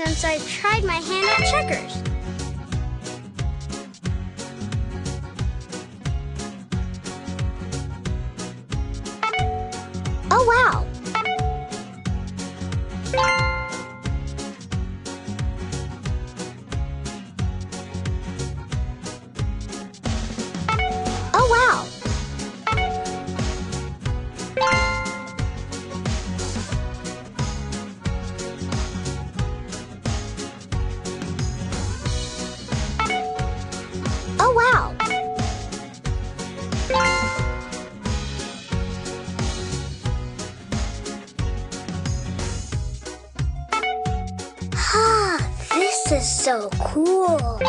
since I tried my hand at checkers. Oh, wow! Oh, wow! Oh, wow! Ah, this is so cool!